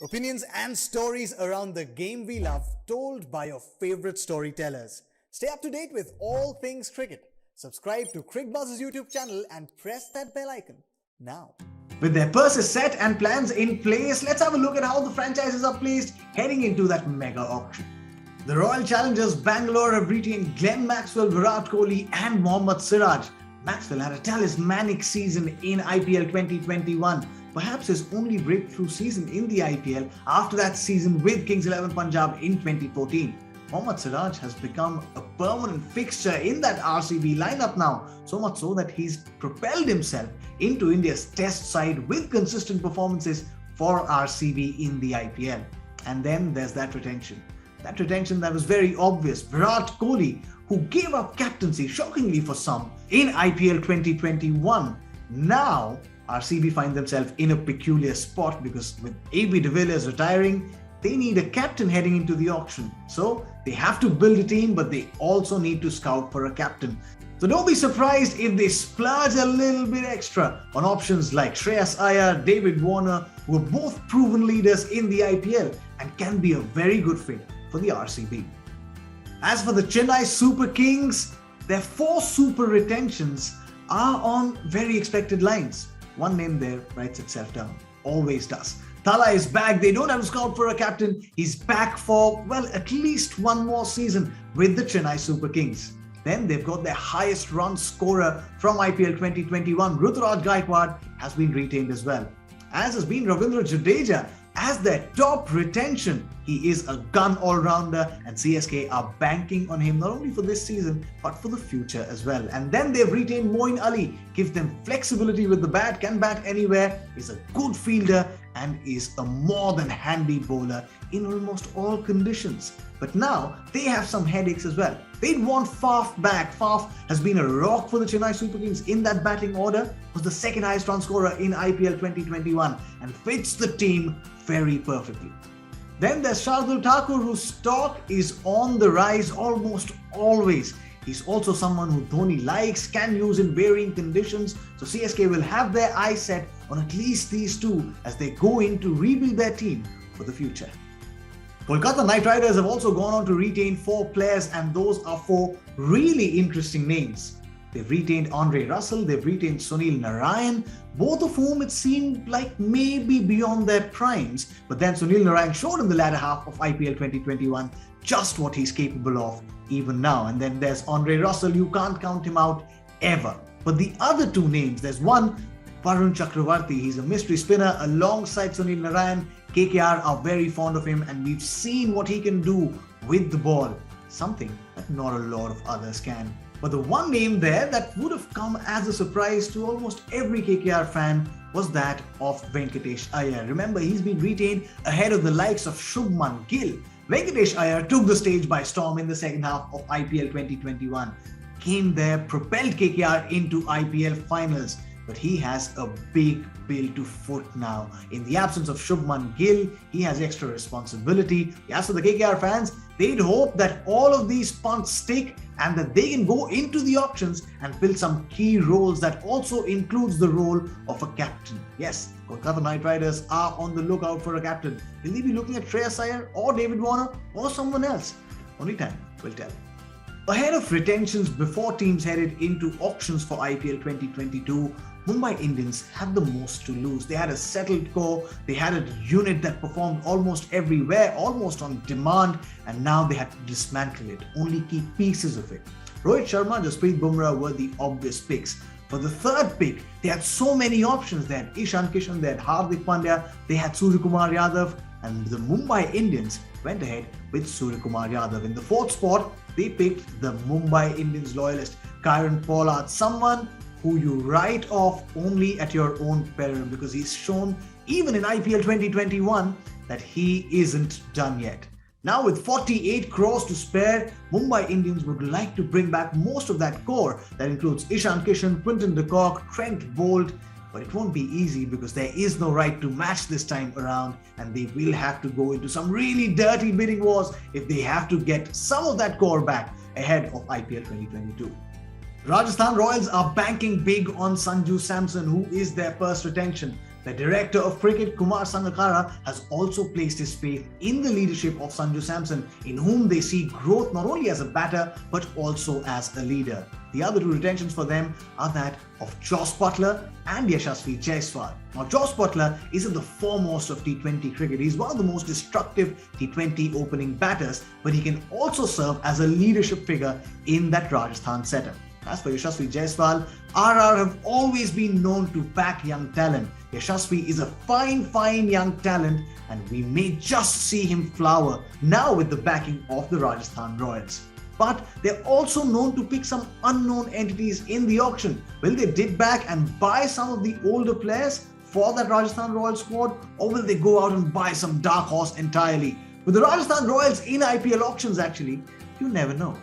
Opinions and stories around the game we love, told by your favorite storytellers. Stay up to date with all things cricket. Subscribe to CricBuzz's YouTube channel and press that bell icon now. With their purses set and plans in place, let's have a look at how the franchises are placed heading into that mega auction. The Royal Challengers Bangalore have retained Glenn Maxwell, Virat Kohli and Mohammad Siraj. Maxwell had a talismanic season in ipL 2021, perhaps his only breakthrough season in the ipL after that season with Kings 11 Punjab in 2014. Mohammad Siraj has become a permanent fixture in that RCB lineup now, so much so that he's propelled himself into India's test side with consistent performances for RCB in the ipL. And then there's that retention. That retention that was very obvious. Virat Kohli, who gave up captaincy, shockingly for some, in ipL 2021. Now, RCB find themselves in a peculiar spot because with AB de Villiers retiring, they need a captain heading into the auction. So they have to build a team, but they also need to scout for a captain. So don't be surprised if they splurge a little bit extra on options like Shreyas Iyer, David Warner, who are both proven leaders in the ipL and can be a very good fit for the RCB. As for the Chennai Super Kings, their 4 super retentions are on very expected lines. One name there writes itself down, always does. TATA is back. They don't have to scout for a captain. He's back for, well, at least one more season with the Chennai Super Kings. Then they've got their highest run scorer from ipL 2021, Ruturaj Gaikwad, has been retained as well. As has been Ravindra Jadeja as their top retention. He is a gun all-rounder and CSK are banking on him not only for this season but for the future as well. And then they've retained Moeen Ali, gives them flexibility with the bat, can bat anywhere, is a good fielder and is a more than handy bowler in almost all conditions. But now they have some headaches as well. They'd want Faf back. Faf has been a rock for the Chennai Super Kings in that batting order, was the second highest run scorer in ipL 2021 and fits the team very perfectly. Then there's Shardul Thakur, whose stock is on the rise almost always. He's also someone who Dhoni likes, can use in varying conditions, so CSK will have their eyes set on at least these two as they go in to rebuild their team for the future. Kolkata Knight Riders have also gone on to retain 4 players, and those are 4 really interesting names. They've retained Andre Russell, they've retained Sunil Narayan, both of whom it seemed like maybe beyond their primes, but then Sunil Narayan showed in the latter half of ipL 2021 just what he's capable of even now. And then there's Andre Russell, you can't count him out ever. But the other 2 names, there's one, Varun Chakravarti, he's a mystery spinner alongside Sunil Narayan. KKR are very fond of him and we've seen what he can do with the ball, something that not a lot of others can. But the one name there that would have come as a surprise to almost every KKR fan was that of Venkatesh Iyer. Remember, he's been retained ahead of the likes of Shubman Gill. Venkatesh Iyer took the stage by storm in the second half of ipL 2021. Came there, propelled KKR into ipL finals. But he has a big bill to foot now. In the absence of Shubman Gill, he has extra responsibility. As for the KKR fans, they'd hope that all of these punts stick and that they can go into the auctions and fill some key roles that also includes the role of a captain. Yes, Kolkata Knight Riders are on the lookout for a captain. Will they be looking at Shreyas Iyer or David Warner or someone else? Only time will tell. Ahead of retentions before teams headed into auctions for ipL 2022, Mumbai Indians had the most to lose. They had a settled core, they had a unit that performed almost everywhere, almost on demand, and now they had to dismantle it, only keep pieces of it. Rohit Sharma, Jasprit Bumrah were the obvious picks. For the third pick, they had so many options. They had Ishan Kishan, they had Hardik Pandya, they had Suryakumar Yadav, and the Mumbai Indians went ahead with Suryakumar Yadav. In the 4th spot, they picked the Mumbai Indians loyalist Kieron Pollard, someone who you write off only at your own peril because he's shown even in ipL 2021 that he isn't done yet. Now with 48 crores to spare, Mumbai Indians would like to bring back most of that core that includes Ishan Kishan, Quinton de Kock, Trent Bolt, but it won't be easy because there is no right to match this time around and they will have to go into some really dirty bidding wars if they have to get some of that core back ahead of ipL 2022. Rajasthan Royals are banking big on Sanju Samson, who is their first retention. The director of cricket, Kumar Sangakkara, has also placed his faith in the leadership of Sanju Samson, in whom they see growth not only as a batter but also as a leader. The other two retentions for them are that of Jos Buttler and Yashasvi Jaiswal. Now, Jos Buttler is at the foremost of T20 cricket. He's one of the most destructive T20 opening batters, but he can also serve as a leadership figure in that Rajasthan setup. As for Yashasvi Jaiswal, RR have always been known to back young talent. Yashasvi is a fine young talent, and we may just see him flower now with the backing of the Rajasthan Royals. But they're also known to pick some unknown entities in the auction. Will they dip back and buy some of the older players for that Rajasthan Royals squad, or will they go out and buy some dark horse entirely? With the Rajasthan Royals in IPL auctions, actually, you never know.